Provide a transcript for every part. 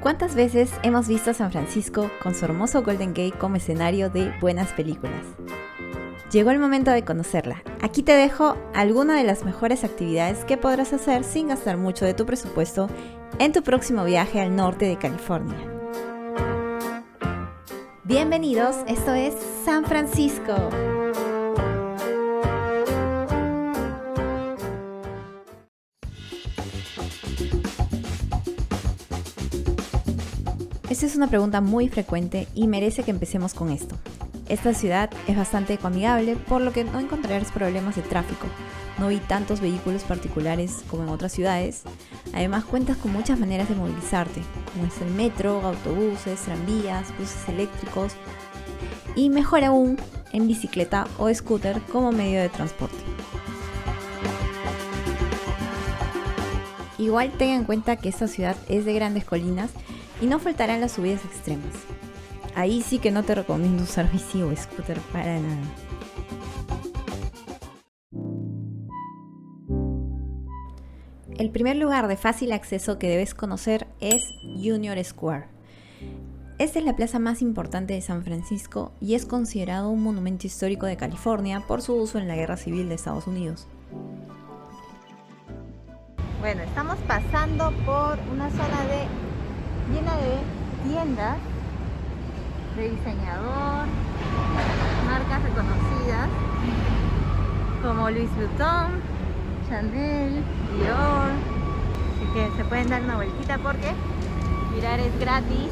¿Cuántas veces hemos visto a San Francisco con su hermoso Golden Gate como escenario de buenas películas? Llegó el momento de conocerla. Aquí te dejo algunas de las mejores actividades que podrás hacer sin gastar mucho de tu presupuesto en tu próximo viaje al norte de California. Bienvenidos, esto es San Francisco. Esta es una pregunta muy frecuente y merece que empecemos con esto. Esta ciudad es bastante ecoamigable, por lo que no encontrarás problemas de tráfico. No vi tantos vehículos particulares como en otras ciudades. Además, cuentas con muchas maneras de movilizarte, como es el metro, autobuses, tranvías, buses eléctricos y, mejor aún, en bicicleta o scooter como medio de transporte. Igual ten en cuenta que esta ciudad es de grandes colinas y no faltarán las subidas extremas. Ahí sí que no te recomiendo usar bici o scooter para nada. El primer lugar de fácil acceso que debes conocer es Union Square. Esta es la plaza más importante de San Francisco y es considerado un monumento histórico de California por su uso en la Guerra Civil de Estados Unidos. Bueno, estamos pasando por una zona llena de tiendas de diseñador, marcas reconocidas como Louis Vuitton, Chanel, Dior. Así que se pueden dar una vueltita porque mirar es gratis.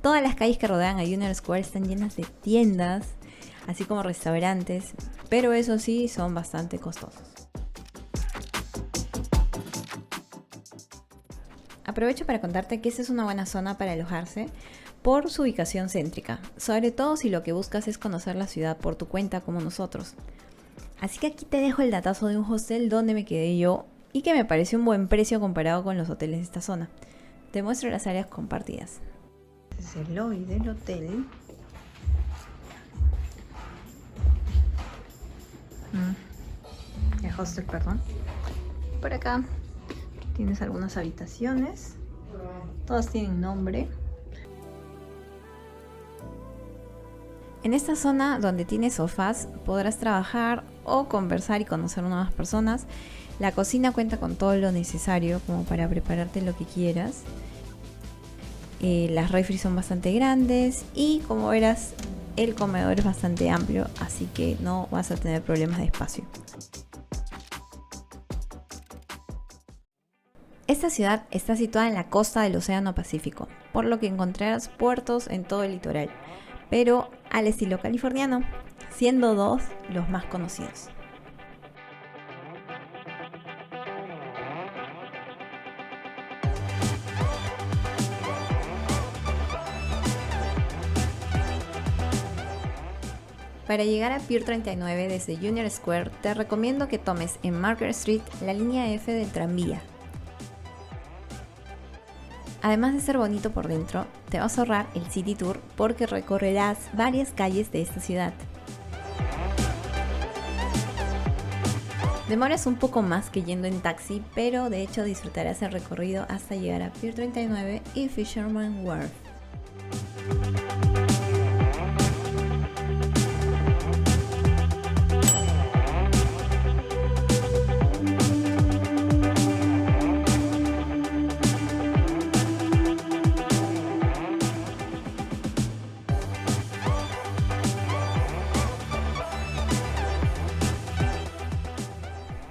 Todas las calles que rodean a Union Square están llenas de tiendas, así como restaurantes, pero eso sí, son bastante costosos. Aprovecho para contarte que esta es una buena zona para alojarse por su ubicación céntrica, sobre todo si lo que buscas es conocer la ciudad por tu cuenta como nosotros. Así que aquí te dejo el datazo de un hostel donde me quedé yo y que me pareció un buen precio comparado con los hoteles de esta zona. Te muestro las áreas compartidas. Este es el lobby del hotel. El hostel, perdón. Por acá tienes algunas habitaciones. Todas tienen nombre. En esta zona donde tienes sofás podrás trabajar o conversar y conocer nuevas personas. La cocina cuenta con todo lo necesario como para prepararte lo que quieras. Las refris son bastante grandes y, como verás, el comedor es bastante amplio, así que no vas a tener problemas de espacio. Esta ciudad está situada en la costa del Océano Pacífico, por lo que encontrarás puertos en todo el litoral, pero al estilo californiano, siendo dos los más conocidos. Para llegar a Pier 39 desde Union Square, te recomiendo que tomes en Market Street la línea F del tranvía. Además de ser bonito por dentro, te vas a ahorrar el City Tour porque recorrerás varias calles de esta ciudad. Demoras un poco más que yendo en taxi, pero de hecho disfrutarás el recorrido hasta llegar a Pier 39 y Fisherman's Wharf.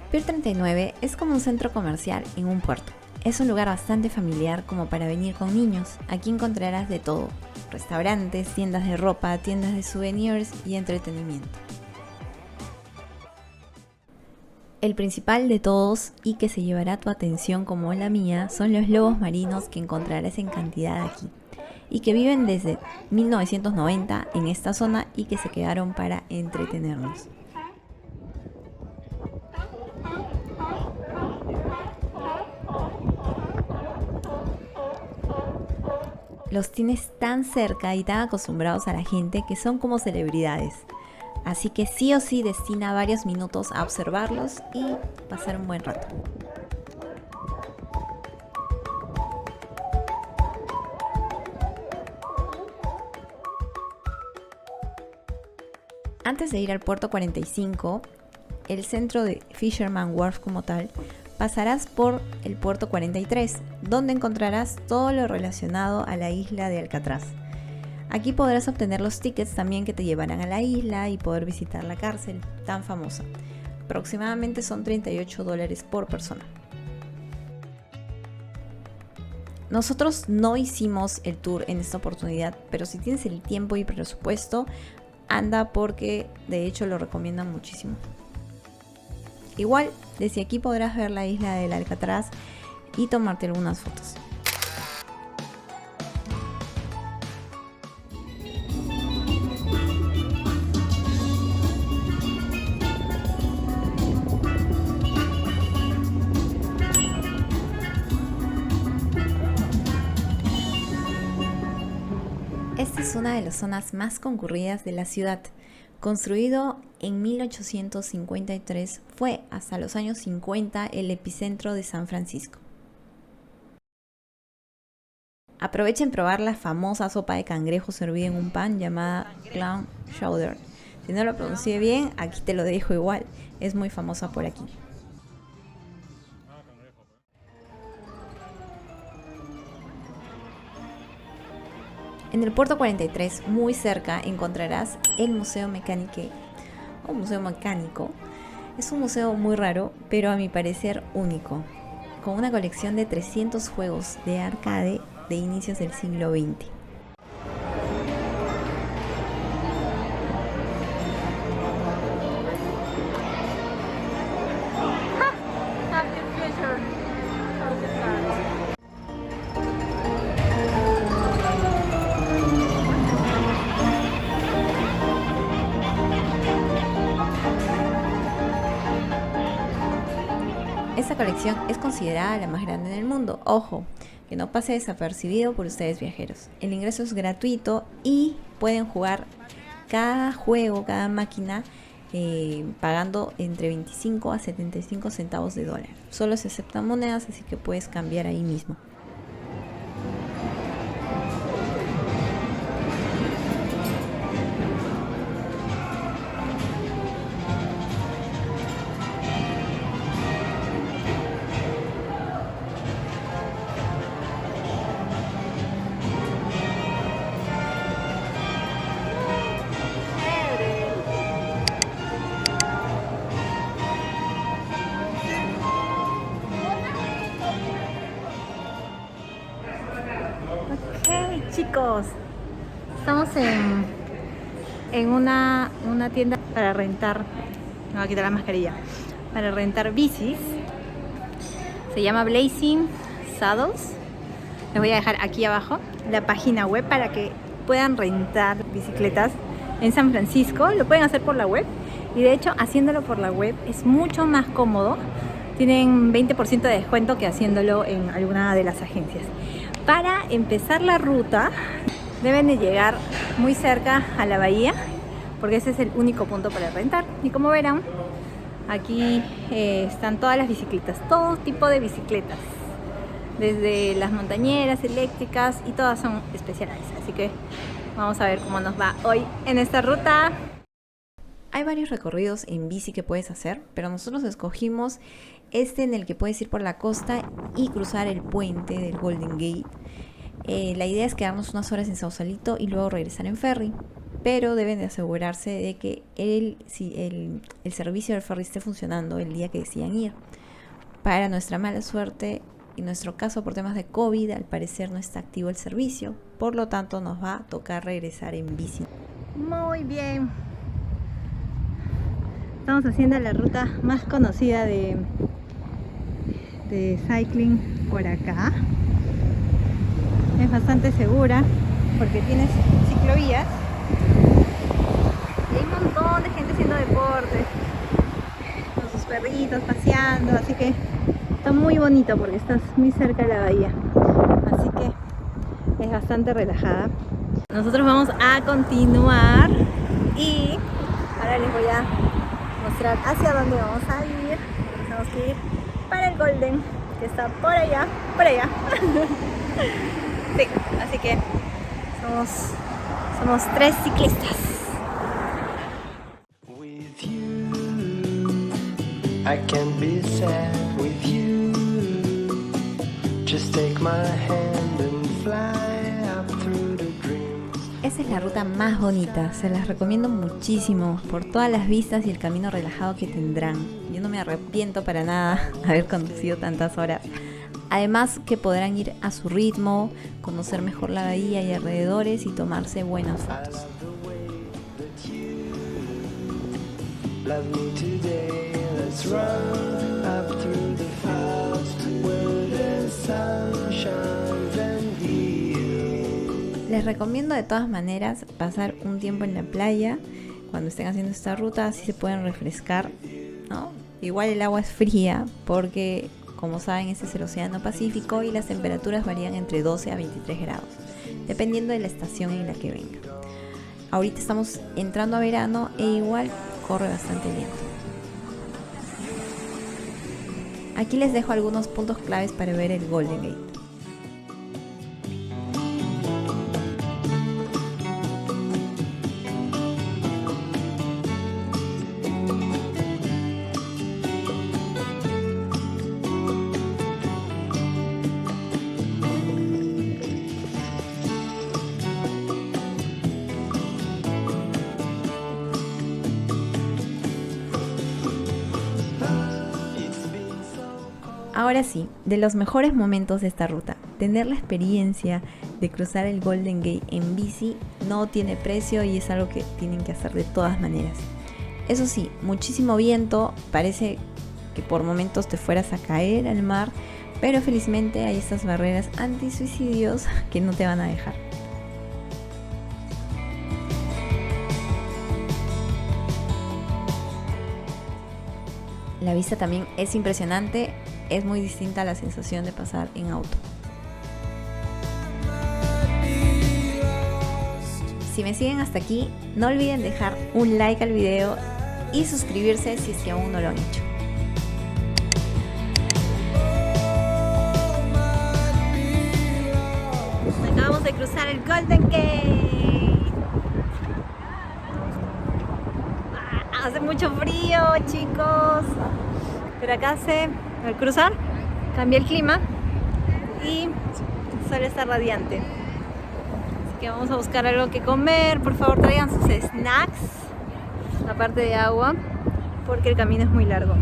Pier 39 es como un centro comercial en un puerto. Es un lugar bastante familiar como para venir con niños. Aquí encontrarás de todo: restaurantes, tiendas de ropa, tiendas de souvenirs y entretenimiento. El principal de todos, y que se llevará tu atención como la mía, son los lobos marinos que encontrarás en cantidad aquí y que viven desde 1990 en esta zona y que se quedaron para entretenernos. Los tienes tan cerca y tan acostumbrados a la gente que son como celebridades. Así que sí o sí destina varios minutos a observarlos y pasar un buen rato. Antes de ir al puerto 45, el centro de Fisherman Wharf como tal, pasarás por el puerto 43, donde encontrarás todo lo relacionado a la isla de Alcatraz. Aquí podrás obtener los tickets también que te llevarán a la isla y poder visitar la cárcel tan famosa. Aproximadamente son $38 por persona. Nosotros no hicimos el tour en esta oportunidad, pero si tienes el tiempo y presupuesto, anda porque de hecho lo recomiendan muchísimo. Igual, desde aquí podrás ver la isla del Alcatraz y tomarte algunas fotos. Esta es una de las zonas más concurridas de la ciudad. Construido en 1853, fue hasta los años 50 el epicentro de San Francisco. Aprovechen probar la famosa sopa de cangrejo servida en un pan llamada clam chowder. Si no lo pronuncié bien, aquí te lo dejo igual. Es muy famosa por aquí. En el puerto 43, muy cerca, encontrarás el Museo Mecanique o Museo Mecánico. Es un museo muy raro, pero a mi parecer único, con una colección de 300 juegos de arcade de inicios del siglo XX. Esta colección es considerada la más grande del mundo. Ojo, que no pase desapercibido por ustedes viajeros. El ingreso es gratuito y pueden jugar cada juego, cada máquina, pagando entre 25 a 75 centavos de dólar. Solo se aceptan monedas, así que puedes cambiar ahí mismo. Ok, chicos, estamos en una tienda para rentar. Me voy a quitar la mascarilla. Para rentar bicis. Se llama Blazing Saddles. Les voy a dejar aquí abajo la página web para que puedan rentar bicicletas en San Francisco. Lo pueden hacer por la web. Y de hecho, haciéndolo por la web es mucho más cómodo. Tienen 20% de descuento que haciéndolo en alguna de las agencias. Para empezar la ruta, deben de llegar muy cerca a la bahía, porque ese es el único punto para rentar. Y como verán, aquí están todas las bicicletas, todo tipo de bicicletas, desde las montañeras, eléctricas, y todas son especiales. Así que vamos a ver cómo nos va hoy en esta ruta. Hay varios recorridos en bici que puedes hacer, pero nosotros escogimos este en el que puedes ir por la costa y cruzar el puente del Golden Gate. La idea es quedarnos unas horas en Sausalito y luego regresar en ferry, pero deben de asegurarse de que el servicio del ferry esté funcionando el día que decidan ir. Para nuestra mala suerte, en nuestro caso por temas de COVID, al parecer no está activo el servicio, por lo tanto nos va a tocar regresar en bici. Muy bien. Estamos haciendo la ruta más conocida de cycling por acá. Es bastante segura porque tienes ciclovías y hay un montón de gente haciendo deportes con sus perritos paseando, así que está muy bonito porque estás muy cerca de la bahía, así que es bastante relajada. Nosotros vamos a continuar y ahora les voy a mostrar hacia dónde vamos a ir. Tenemos que ir para el Golden, que está por allá, por allá. Sí, así que somos 3 ciclistas. I can't be sad with you. Just take my hand and fly up through the dreams. Esta es la ruta más bonita, se las recomiendo muchísimo por todas las vistas y el camino relajado que tendrán. Yo no me arrepiento para nada haber conducido tantas horas. Además que podrán ir a su ritmo, conocer mejor la bahía y alrededores y tomarse buenas fotos. Love me today, let's run up through the fields where the sun shines and heals. Les recomiendo de todas maneras pasar un tiempo en la playa cuando estén haciendo esta ruta, así se pueden refrescar, ¿no? Igual el agua es fría porque, como saben, este es el Océano Pacífico y las temperaturas varían entre 12 a 23 grados, dependiendo de la estación en la que venga. Ahorita estamos entrando a verano e igual corre bastante lento. Aquí les dejo algunos puntos claves para ver el Golden Gate. Ahora sí, de los mejores momentos de esta ruta, tener la experiencia de cruzar el Golden Gate en bici no tiene precio y es algo que tienen que hacer de todas maneras. Eso sí, muchísimo viento, parece que por momentos te fueras a caer al mar, pero felizmente hay estas barreras antisuicidios que no te van a dejar. La vista también es impresionante, es muy distinta a la sensación de pasar en auto. Si me siguen hasta aquí, no olviden dejar un like al video y suscribirse si es que aún no lo han hecho. Acabamos de cruzar el Golden Gate. Hace mucho frío, chicos, pero acá al cruzar cambia el clima y el sol está radiante. Así que vamos a buscar algo que comer. Por favor, traigan sus snacks, aparte de agua, porque el camino es muy largo.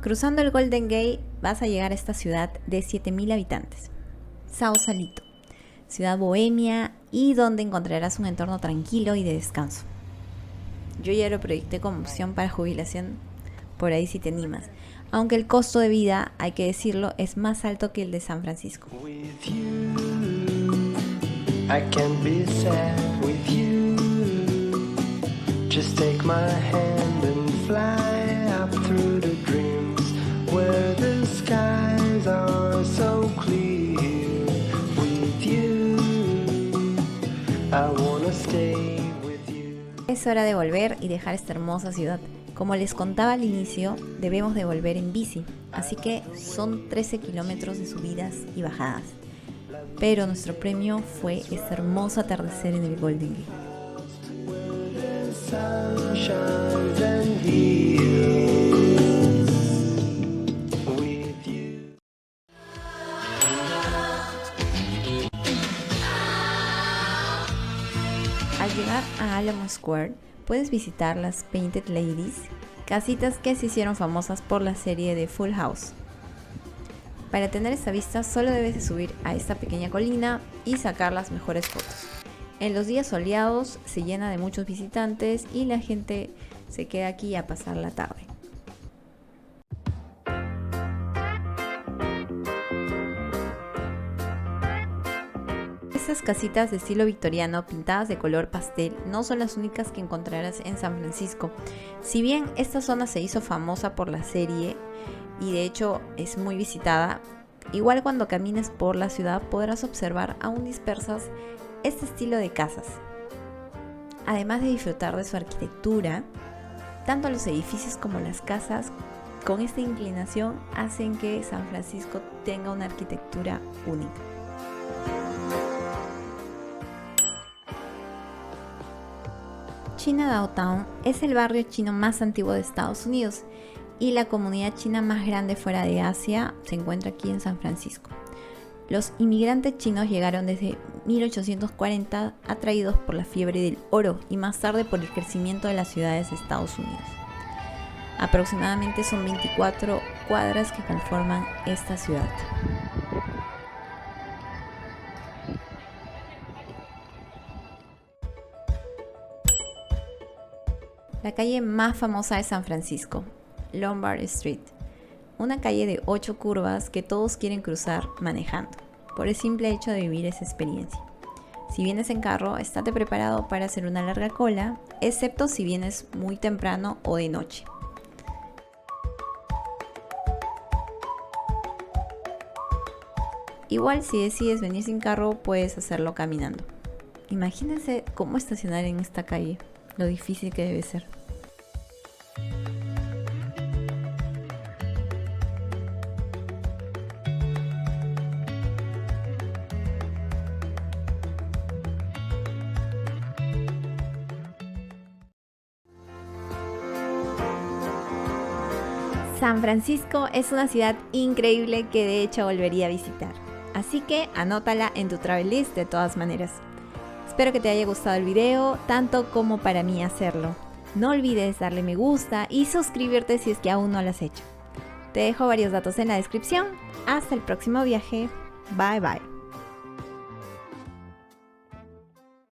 Cruzando el Golden Gate vas a llegar a esta ciudad de 7.000 habitantes, Sausalito, ciudad bohemia y donde encontrarás un entorno tranquilo y de descanso. Yo ya lo proyecté como opción para jubilación, por ahí si te animas, aunque el costo de vida, hay que decirlo, es más alto que el de San Francisco. With you, I can't be sad with you. Just take my hand and fly up through the dreams where the skies are so clear. With you, I wanna stay with you. Es hora de volver y dejar esta hermosa ciudad. Como les contaba al inicio, debemos de volver en bici, así que son 13 kilómetros de subidas y bajadas. Pero nuestro premio fue este hermoso atardecer en el Golden Gate. Sun shines and heals. With you. Al llegar a Alamo Square, puedes visitar las Painted Ladies, casitas que se hicieron famosas por la serie de Full House. Para tener esta vista solo debes de subir a esta pequeña colina y sacar las mejores fotos. En los días soleados se llena de muchos visitantes y la gente se queda aquí a pasar la tarde. Estas casitas de estilo victoriano pintadas de color pastel no son las únicas que encontrarás en San Francisco. Si bien esta zona se hizo famosa por la serie y de hecho es muy visitada, igual cuando camines por la ciudad podrás observar aún dispersas este estilo de casas. Además de disfrutar de su arquitectura, tanto los edificios como las casas con esta inclinación hacen que San Francisco tenga una arquitectura única. Chinatown es el barrio chino más antiguo de Estados Unidos y la comunidad china más grande fuera de Asia se encuentra aquí en San Francisco. Los inmigrantes chinos llegaron desde 1840 atraídos por la fiebre del oro y más tarde por el crecimiento de las ciudades de Estados Unidos. Aproximadamente son 24 cuadras que conforman esta ciudad. La calle más famosa de San Francisco, Lombard Street. Una calle de 8 curvas que todos quieren cruzar manejando, por el simple hecho de vivir esa experiencia. Si vienes en carro, estate preparado para hacer una larga cola, excepto si vienes muy temprano o de noche. Igual si decides venir sin carro, puedes hacerlo caminando. Imagínense cómo estacionar en esta calle, lo difícil que debe ser. San Francisco es una ciudad increíble que de hecho volvería a visitar. Así que anótala en tu travel list de todas maneras. Espero que te haya gustado el video, tanto como para mí hacerlo. No olvides darle me gusta y suscribirte si es que aún no lo has hecho. Te dejo varios datos en la descripción. Hasta el próximo viaje. Bye bye.